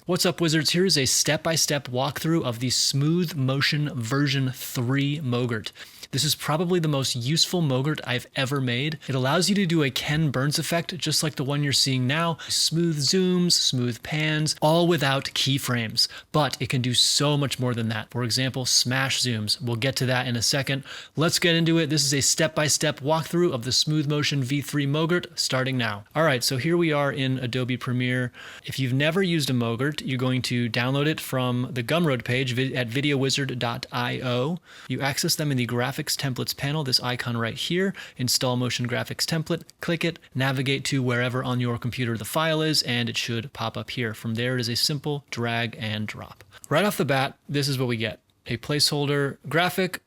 What's up, wizards? Here is a step-by-step walkthrough of the Smooth Motion version 3 MOGRT. This is probably the most useful MOGRT I've ever made. It allows you to do a Ken Burns effect, just like the one you're seeing now. Smooth zooms, smooth pans, all without keyframes. But it can do so much more than that. For example, smash zooms. We'll get to that in a second. Let's get into it. This is a step-by-step walkthrough of the Smooth Motion v3 MOGRT, starting now. All right, so here we are in Adobe Premiere. If you've never used a MOGRT, you're going to download it from the Gumroad page at videowizard.io. You access them in the Graphics Templates panel, this icon right here, Install Motion Graphics Template. Click it, navigate to wherever on your computer the file is, and it should pop up here. From there, it is a simple drag and drop. Right off the bat, this is what we get. A placeholder graphic,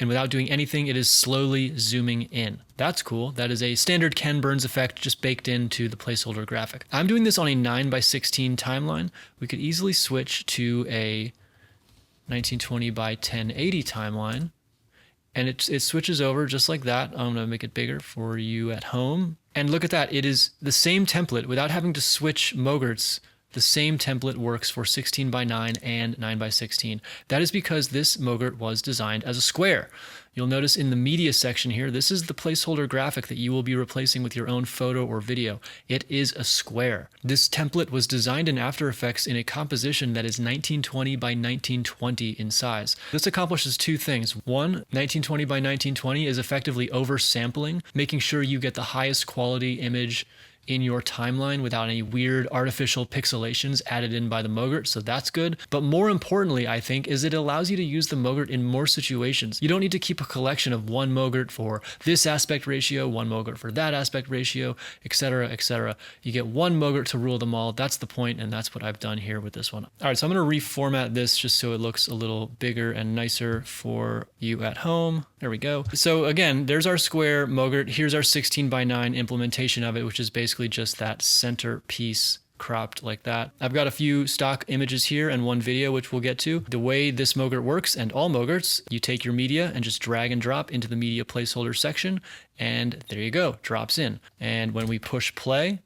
and without doing anything, it is slowly zooming in. That's cool. That is a standard Ken Burns effect just baked into the placeholder graphic. I'm doing this on a 9:16 timeline. We could easily switch to a 1920x1080 timeline, and it switches over just like that. I'm gonna make it bigger for you at home. And look at that, it is the same template without having to switch MOGRTs. The same template works for 16:9 and 9:16. That is because this MOGRT was designed as a square. You'll notice in the media section here, this is the placeholder graphic that you will be replacing with your own photo or video. It is a square. This template was designed in After Effects in a composition that is 1920x1920 in size. This accomplishes two things. One, 1920x1920 is effectively oversampling, making sure you get the highest quality image in your timeline without any weird artificial pixelations added in by the MOGRT, so that's good. But more importantly, I think, is it allows you to use the MOGRT in more situations. You don't need to keep a collection of one MOGRT for this aspect ratio, one MOGRT for that aspect ratio, etc., etc. You get one MOGRT to rule them all. That's the point, and that's what I've done here with this one. All right, so I'm going to reformat this just so it looks a little bigger and nicer for you at home. There we go. So again, there's our square MOGRT. Here's our 16:9 implementation of it, which is basically just that center piece cropped like that. I've got a few stock images here and one video, which we'll get to. The way this MOGRT works, and all MOGRTs, you take your media and just drag and drop into the media placeholder section, and there you go, drops in. And when we push play,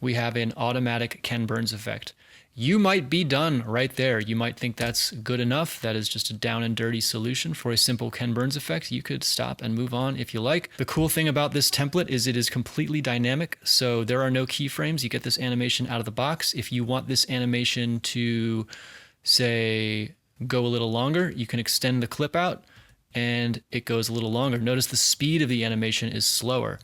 we have an automatic Ken Burns effect. You might be done right there. You might think that's good enough. That is just a down and dirty solution for a simple Ken Burns effect. You could stop and move on if you like. The cool thing about this template is it is completely dynamic, so there are no keyframes. You get this animation out of the box. If you want this animation to, say, go a little longer, you can extend the clip out and it goes a little longer. Notice the speed of the animation is slower,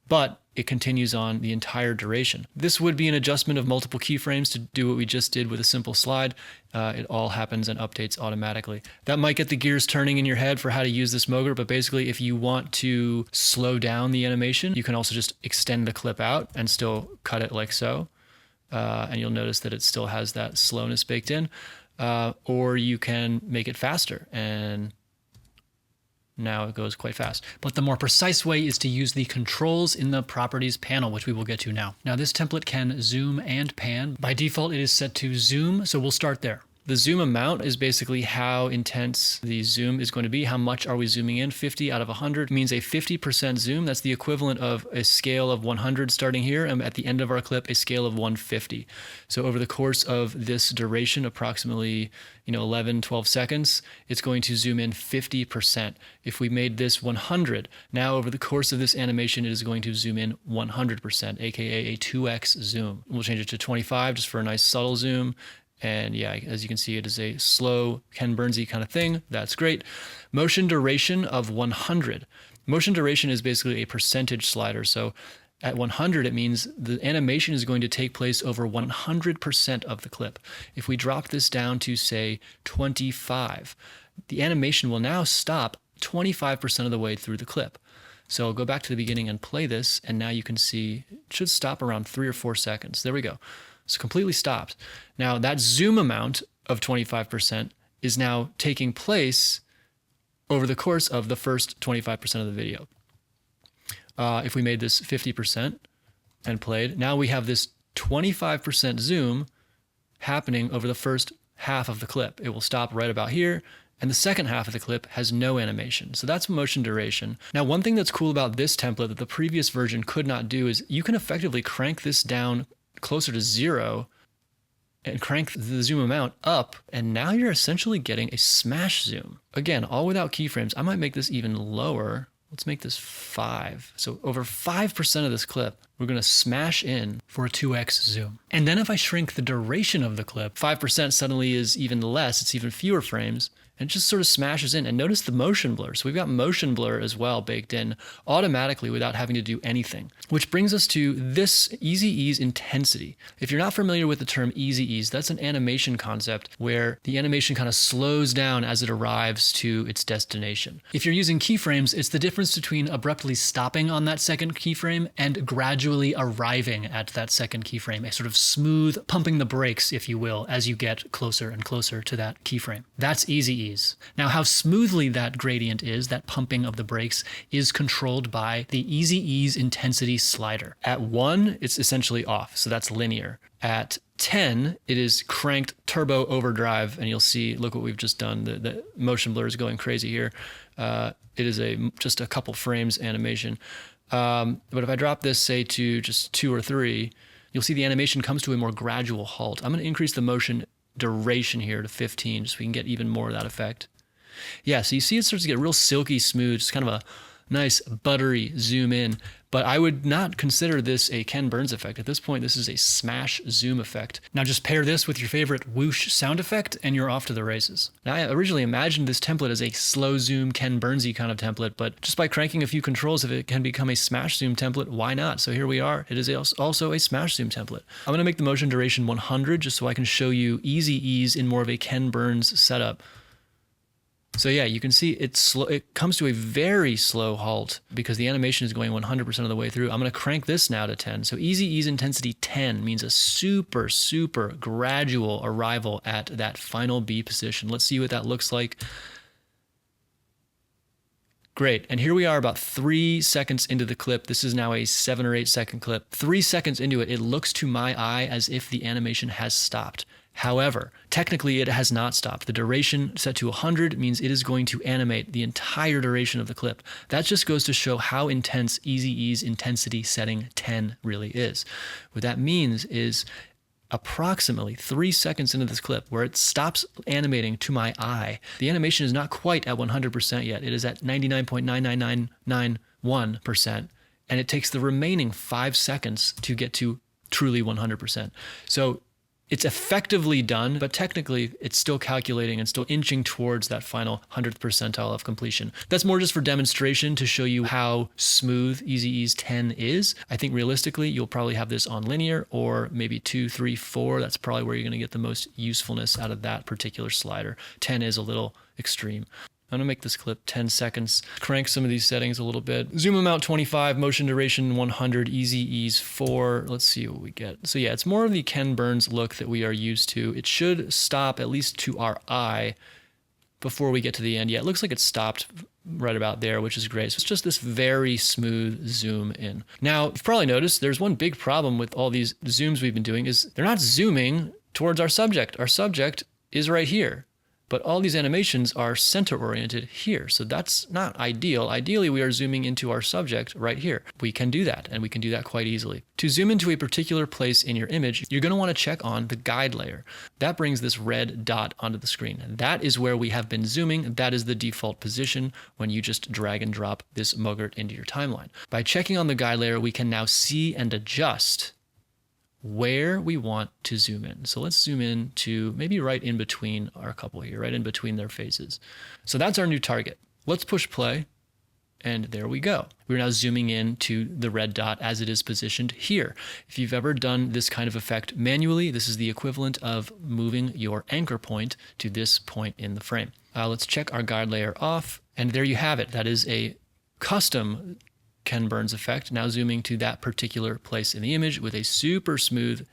but it continues on the entire duration. This would be an adjustment of multiple keyframes to do what we just did with a simple slide. It all happens and updates automatically. That might get the gears turning in your head for how to use this MOGRT, but basically if you want to slow down the animation, you can also just extend the clip out and still cut it like so. And you'll notice that it still has that slowness baked in. Or you can make it faster, and now it goes quite fast. But the more precise way is to use the controls in the properties panel, which we will get to now. Now this template can zoom and pan. By default, it is set to zoom, so we'll start there. The zoom amount is basically how intense the zoom is going to be. How much are we zooming in? 50 out of 100 means a 50% zoom. That's the equivalent of a scale of 100 starting here, and at the end of our clip, a scale of 150. So over the course of this duration, approximately 11, 12 seconds, it's going to zoom in 50%. If we made this 100, now over the course of this animation, it is going to zoom in 100%, aka a 2x zoom. We'll change it to 25 just for a nice subtle zoom. And yeah, as you can see, it is a slow Ken Burnsy kind of thing. That's great. Motion duration of 100. Motion duration is basically a percentage slider. So at 100, it means the animation is going to take place over 100% of the clip. If we drop this down to, say, 25, the animation will now stop 25% of the way through the clip. So I'll go back to the beginning and play this, and now you can see it should stop around 3 or 4 seconds. There we go. So completely stopped. Now that zoom amount of 25% is now taking place over the course of the first 25% of the video. If we made this 50% and played, now we have this 25% zoom happening over the first half of the clip. It will stop right about here, and the second half of the clip has no animation. So that's motion duration. Now, one thing that's cool about this template that the previous version could not do is you can effectively crank this down closer to 0 and crank the zoom amount up, and now you're essentially getting a smash zoom. Again, all without keyframes. I might make this even lower. Let's make this 5. So over 5% of this clip, we're going to smash in for a 2x zoom. And then if I shrink the duration of the clip, 5% suddenly is even less. It's even fewer frames. And it just sort of smashes in. And notice the motion blur. So we've got motion blur as well baked in automatically without having to do anything. Which brings us to this easy ease intensity. If you're not familiar with the term easy ease, that's an animation concept where the animation kind of slows down as it arrives to its destination. If you're using keyframes, it's the difference between abruptly stopping on that second keyframe and gradually arriving at that second keyframe, a sort of smooth pumping the brakes, if you will, as you get closer and closer to that keyframe. That's easy ease. Now, how smoothly that gradient is, that pumping of the brakes, is controlled by the easy ease intensity slider. At 1, it's essentially off, so that's linear. At 10, it is cranked turbo overdrive, and you'll see, look what we've just done. The motion blur is going crazy here. It is just a couple frames animation. But if I drop this, say, to just 2 or 3, you'll see the animation comes to a more gradual halt. I'm going to increase the motion duration here to 15 just so we can get even more of that effect. Yeah, so you see it starts to get real silky smooth, just kind of a nice buttery zoom in, but I would not consider this a Ken Burns effect. At this point, this is a smash zoom effect. Now just pair this with your favorite whoosh sound effect and you're off to the races. Now I originally imagined this template as a slow zoom Ken Burnsy kind of template, but just by cranking a few controls, if it can become a smash zoom template, why not? So here we are. It is also a smash zoom template. I'm going to make the motion duration 100 just so I can show you easy ease in more of a Ken Burns setup. So yeah, you can see it comes to a very slow halt because the animation is going 100% of the way through. I'm going to crank this now to 10. So easy ease intensity 10 means a super, super gradual arrival at that final B position. Let's see what that looks like. Great, and here we are about 3 seconds into the clip. This is now a 7 or 8 second clip. 3 seconds into it, it looks to my eye as if the animation has stopped. However, technically it has not stopped. The duration set to 100 means it is going to animate the entire duration of the clip. That just goes to show how intense easy ease intensity setting 10 really is. What that means is approximately 3 seconds into this clip where it stops animating to my eye, the animation is not quite at 100% yet. It is at 99.99991%, and it takes the remaining 5 seconds to get to truly 100%. So it's effectively done, but technically it's still calculating and still inching towards that final 100th percentile of completion. That's more just for demonstration to show you how smooth Easy Ease 10 is. I think realistically, you'll probably have this on linear or maybe 2, 3, 4. That's probably where you're going to get the most usefulness out of that particular slider. 10 is a little extreme. I'm going to make this clip 10 seconds, crank some of these settings a little bit. Zoom amount 25, motion duration 100, easy ease 4. Let's see what we get. So yeah, it's more of the Ken Burns look that we are used to. It should stop at least to our eye before we get to the end. Yeah, it looks like it stopped right about there, which is great. So it's just this very smooth zoom in. Now, you've probably noticed there's one big problem with all these zooms we've been doing is they're not zooming towards our subject. Our subject is right here. But all these animations are center oriented here. So that's not ideal. Ideally, we are zooming into our subject right here. We can do that, and we can do that quite easily. To zoom into a particular place in your image, you're going to want to check on the guide layer. That brings this red dot onto the screen. That is where we have been zooming. That is the default position when you just drag and drop this MOGRT into your timeline. By checking on the guide layer, we can now see and adjust where we want to zoom in. So let's zoom in to maybe right in between our couple here, right in between their faces. So that's our new target. Let's push play, and there we go. We're now zooming in to the red dot as it is positioned here. If you've ever done this kind of effect manually, this is the equivalent of moving your anchor point to this point in the frame. Let's check our guide layer off, and there you have it. That is a custom Ken Burns effect, now zooming to that particular place in the image with a super smooth,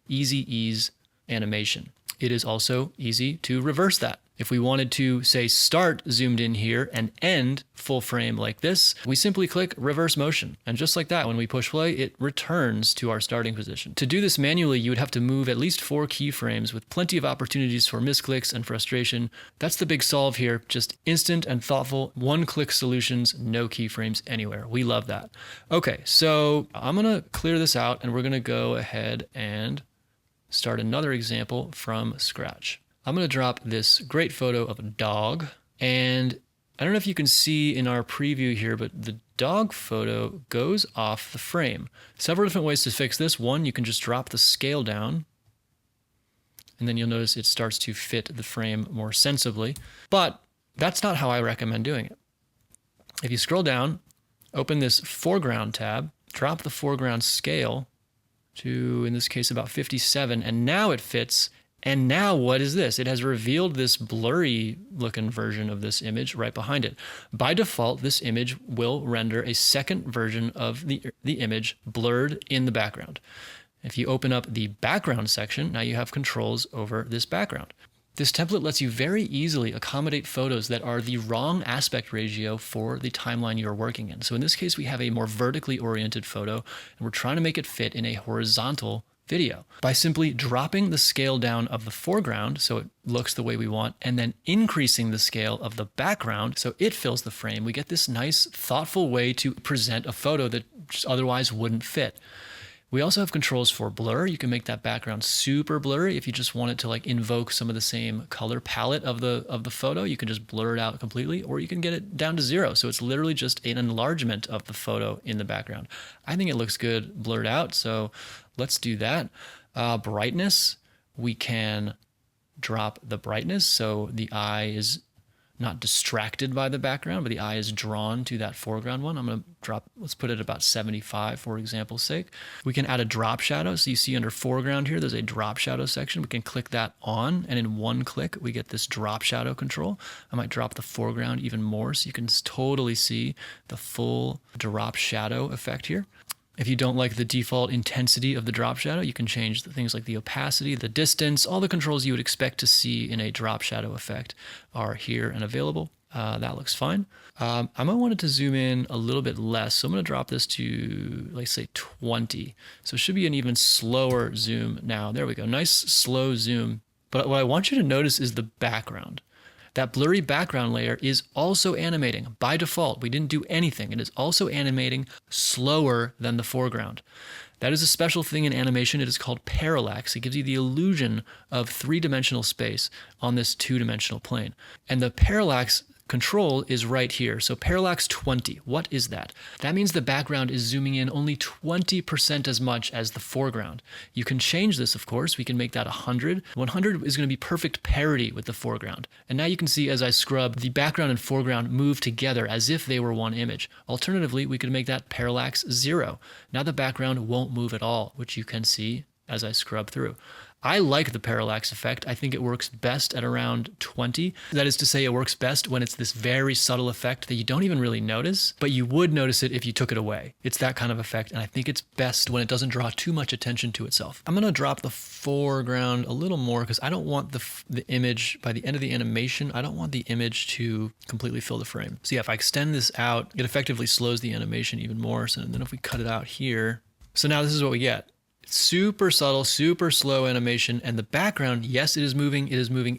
easy ease animation. It is also easy to reverse that. If we wanted to, say, start zoomed in here and end full frame like this, we simply click reverse motion. And just like that, when we push play, it returns to our starting position. To do this manually, you would have to move at least 4 keyframes with plenty of opportunities for misclicks and frustration. That's the big solve here. Just instant and thoughtful, one-click solutions, no keyframes anywhere. We love that. Okay, so I'm going to clear this out and we're going to go ahead and start another example from scratch. I'm going to drop this great photo of a dog, and I don't know if you can see in our preview here, but the dog photo goes off the frame. Several different ways to fix this. One, you can just drop the scale down, and then you'll notice it starts to fit the frame more sensibly. But that's not how I recommend doing it. If you scroll down, open this foreground tab, drop the foreground scale to, in this case, about 57, and now it fits. And now what is this? It has revealed this blurry looking version of this image right behind it. By default, this image will render a second version of the image blurred in the background. If you open up the background section, now you have controls over this background. This template lets you very easily accommodate photos that are the wrong aspect ratio for the timeline you're working in. So in this case, we have a more vertically oriented photo, and we're trying to make it fit in a horizontal video by simply dropping the scale down of the foreground so it looks the way we want, and then increasing the scale of the background so it fills the frame. We get this nice, thoughtful way to present a photo that just otherwise wouldn't fit. We also have controls for blur. You can make that background super blurry. If you just want it to like invoke some of the same color palette of the photo, you can just blur it out completely, or you can get it down to 0. So it's literally just an enlargement of the photo in the background. I think it looks good blurred out, so let's do that. Brightness, we can drop the brightness so the eye is not distracted by the background, but the eye is drawn to that foreground one. I'm going to drop, let's put it about 75 for example's sake. We can add a drop shadow. So you see under foreground here, there's a drop shadow section. We can click that on, and in one click, we get this drop shadow control. I might drop the foreground even more so you can totally see the full drop shadow effect here. If you don't like the default intensity of the drop shadow, you can change the things like the opacity, the distance, all the controls you would expect to see in a drop shadow effect are here and available. That looks fine. I might want it to zoom in a little bit less. So I'm going to drop this to, let's say 20. So it should be an even slower zoom now. There we go. Nice slow zoom. But what I want you to notice is the background. That blurry background layer is also animating by default. We didn't do anything. It is also animating slower than the foreground. That is a special thing in animation. It is called parallax. It gives you the illusion of three-dimensional space on this two-dimensional plane. And the parallax control is right here. So parallax 20, what is that? That means the background is zooming in only 20% as much as the foreground. You can change this, of course. We can make that 100. 100 is going to be perfect parity with the foreground. And now you can see as I scrub, the background and foreground move together as if they were one image. Alternatively, we could make that parallax 0. Now the background won't move at all, which you can see as I scrub through. I like the parallax effect. I think it works best at around 20. That is to say, it works best when it's this very subtle effect that you don't even really notice, but you would notice it if you took it away. It's that kind of effect, and I think it's best when it doesn't draw too much attention to itself. I'm going to drop the foreground a little more because I don't want the image, by the end of the animation, I don't want the image to completely fill the frame. So yeah, if I extend this out, it effectively slows the animation even more. So then if we cut it out here, so now this is what we get. Super subtle, super slow animation, and the background, yes, it is moving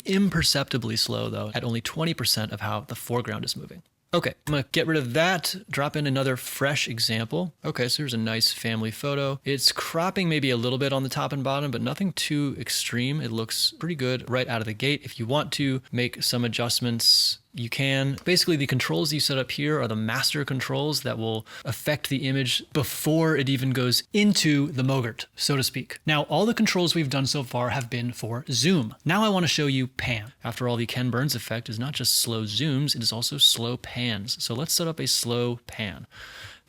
imperceptibly slow though, at only 20% of how the foreground is moving. Okay, I'm gonna get rid of that, drop in another fresh example. Okay, so here's a nice family photo. It's cropping maybe a little bit on the top and bottom, but nothing too extreme. It looks pretty good right out of the gate. If you want to make some adjustments, you can. Basically, the controls you set up here are the master controls that will affect the image before it even goes into the MOGRT, so to speak. Now, all the controls we've done so far have been for zoom. Now I want to show you pan. After all, the Ken Burns effect is not just slow zooms, it is also slow pans. So let's set up a slow pan.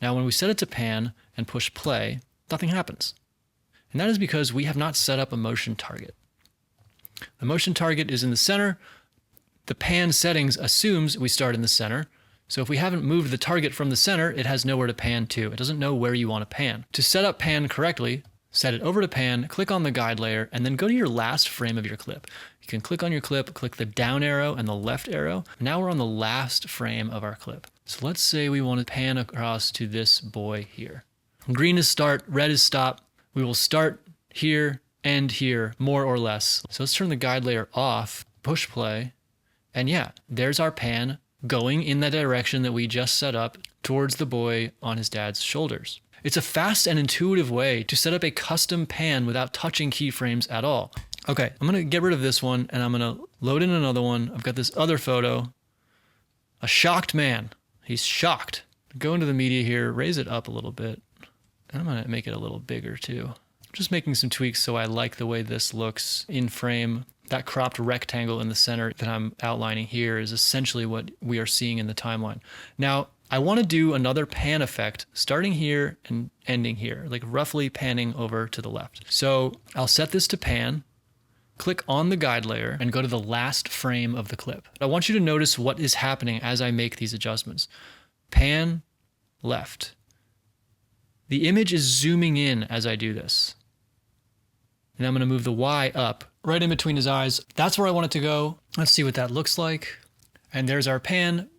Now, when we set it to pan and push play, nothing happens. And that is because we have not set up a motion target. The motion target is in the center. The pan settings assumes we start in the center. So if we haven't moved the target from the center, it has nowhere to pan to. It doesn't know where you want to pan. To set up pan correctly, set it over to pan, click on the guide layer, and then go to your last frame of your clip. You can click on your clip, click the down arrow and the left arrow. Now we're on the last frame of our clip. So let's say we want to pan across to this boy here. Green is start, red is stop. We will start here, end here, more or less. So let's turn the guide layer off, push play. And yeah, there's our pan going in the direction that we just set up towards the boy on his dad's shoulders. It's a fast and intuitive way to set up a custom pan without touching keyframes at all. Okay, I'm gonna get rid of this one and I'm gonna load in another one. I've got this other photo. A shocked man. He's shocked. Go into the media here, raise it up a little bit. And I'm gonna make it a little bigger too. Just making some tweaks so I like the way this looks in frame. That cropped rectangle in the center that I'm outlining here is essentially what we are seeing in the timeline. Now, I want to do another pan effect starting here and ending here, like roughly panning over to the left. So I'll set this to pan, click on the guide layer and go to the last frame of the clip. I want you to notice what is happening as I make these adjustments. Pan left. The image is zooming in as I do this. And I'm going to move the Y up right in between his eyes. That's where I want it to go. Let's see what that looks like. And there's our pan.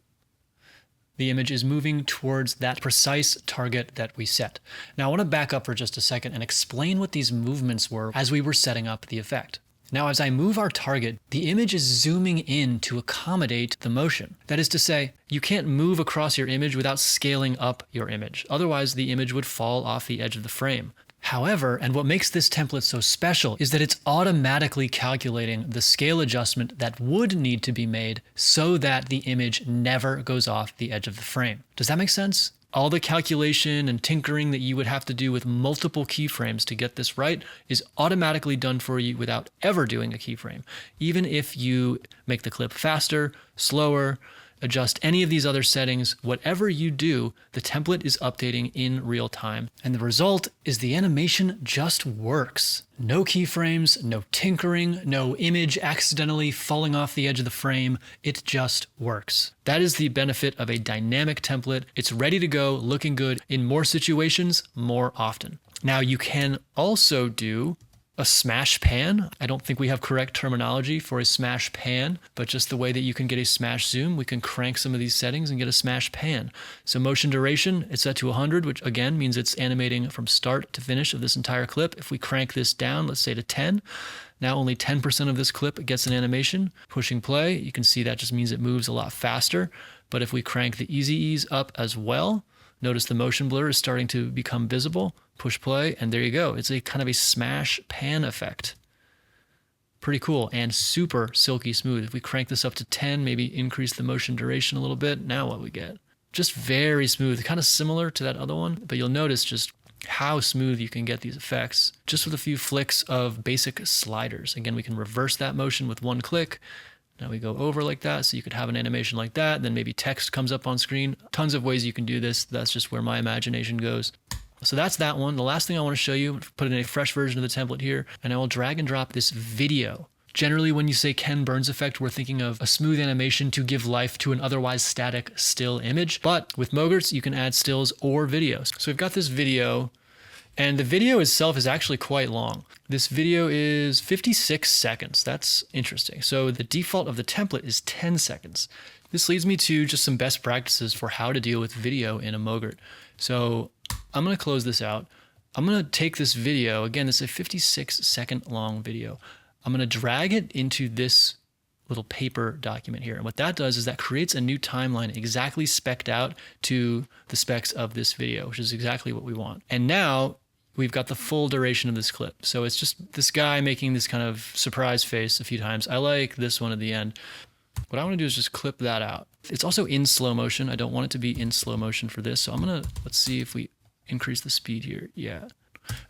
The image is moving towards that precise target that we set. Now I want to back up for just a second and explain what these movements were as we were setting up the effect. Now, as I move our target, the image is zooming in to accommodate the motion. That is to say, you can't move across your image without scaling up your image. Otherwise, the image would fall off the edge of the frame. However, and what makes this template so special is that it's automatically calculating the scale adjustment that would need to be made so that the image never goes off the edge of the frame. Does that make sense? All the calculation and tinkering that you would have to do with multiple keyframes to get this right is automatically done for you without ever doing a keyframe. Even if you make the clip faster, slower, adjust any of these other settings, whatever you do, the template is updating in real time. And the result is the animation just works. No keyframes, no tinkering, no image accidentally falling off the edge of the frame. It just works. That is the benefit of a dynamic template. It's ready to go, looking good in more situations, more often. Now you can also do a smash pan. I don't think we have correct terminology for a smash pan, but just the way that you can get a smash zoom, we can crank some of these settings and get a smash pan. So motion duration, it's set to 100, which again means it's animating from start to finish of this entire clip. If we crank this down, let's say to 10, now only 10% of this clip gets an animation. Pushing play, you can see that just means it moves a lot faster. But if we crank the easy ease up as well, notice the motion blur is starting to become visible. Push play, and there you go. It's a kind of a smash pan effect. Pretty cool and super silky smooth. If we crank this up to 10, maybe increase the motion duration a little bit, now what we get? Just very smooth, kind of similar to that other one, but you'll notice just how smooth you can get these effects just with a few flicks of basic sliders. Again, we can reverse that motion with one click. Now we go over like that, so you could have an animation like that, then maybe text comes up on screen. Tons of ways you can do this. That's just where my imagination goes. So that's that one. The last thing I want to show you, put in a fresh version of the template here, and I will drag and drop this video. Generally, when you say Ken Burns effect, we're thinking of a smooth animation to give life to an otherwise static still image. But with MOGRTs, you can add stills or videos. So we've got this video, and the video itself is actually quite long. This video is 56 seconds. That's interesting. So the default of the template is 10 seconds. This leads me to just some best practices for how to deal with video in a MOGRT. So I'm going to close this out. I'm going to take this video. Again, it's a 56-second long video. I'm going to drag it into this little paper document here. And what that does is that creates a new timeline exactly spec'd out to the specs of this video, which is exactly what we want. And now we've got the full duration of this clip. So it's just this guy making this kind of surprise face a few times. I like this one at the end. What I want to do is just clip that out. It's also in slow motion. I don't want it to be in slow motion for this. So I'm going to, let's see if we increase the speed here. Yeah.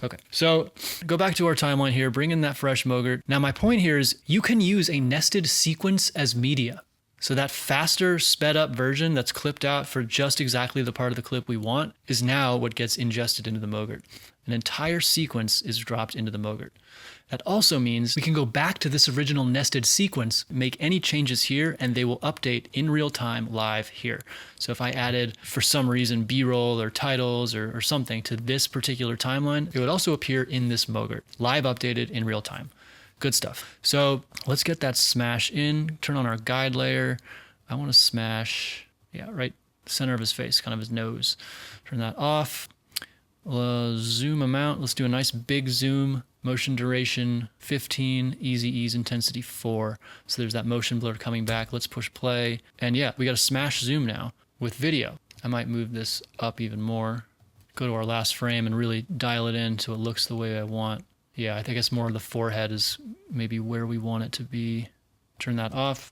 Okay. So go back to our timeline here, bring in that fresh MOGRT. Now my point here is you can use a nested sequence as media. So that faster sped up version that's clipped out for just exactly the part of the clip we want is now what gets ingested into the MOGRT. An entire sequence is dropped into the MOGRT. That also means we can go back to this original nested sequence, make any changes here, and they will update in real time live here. So if I added, for some reason, B-roll or titles or something to this particular timeline, it would also appear in this MOGRT, live updated in real time. Good stuff. So let's get that smash in, turn on our guide layer. I want to smash, yeah, right center of his face, kind of his nose. Turn that off. Zoom amount, let's do a nice big zoom. Motion duration 15, easy ease intensity 4. So there's that motion blur coming back. Let's push play. And yeah, we got a smash zoom now with video. I might move this up even more. go to our last frame and really dial it in so it looks the way I want. Yeah, I think it's more the forehead is maybe where we want it to be. Turn that off.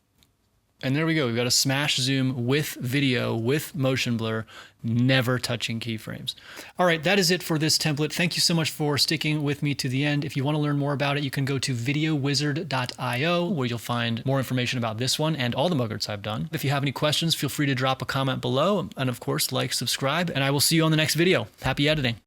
And there we go. We've got a smash zoom with video, with motion blur, never touching keyframes. All right, that is it for this template. Thank you so much for sticking with me to the end. If you want to learn more about it, you can go to videowizard.io, where you'll find more information about this one and all the MOGRTs I've done. If you have any questions, feel free to drop a comment below. And of course, like, subscribe, and I will see you on the next video. Happy editing.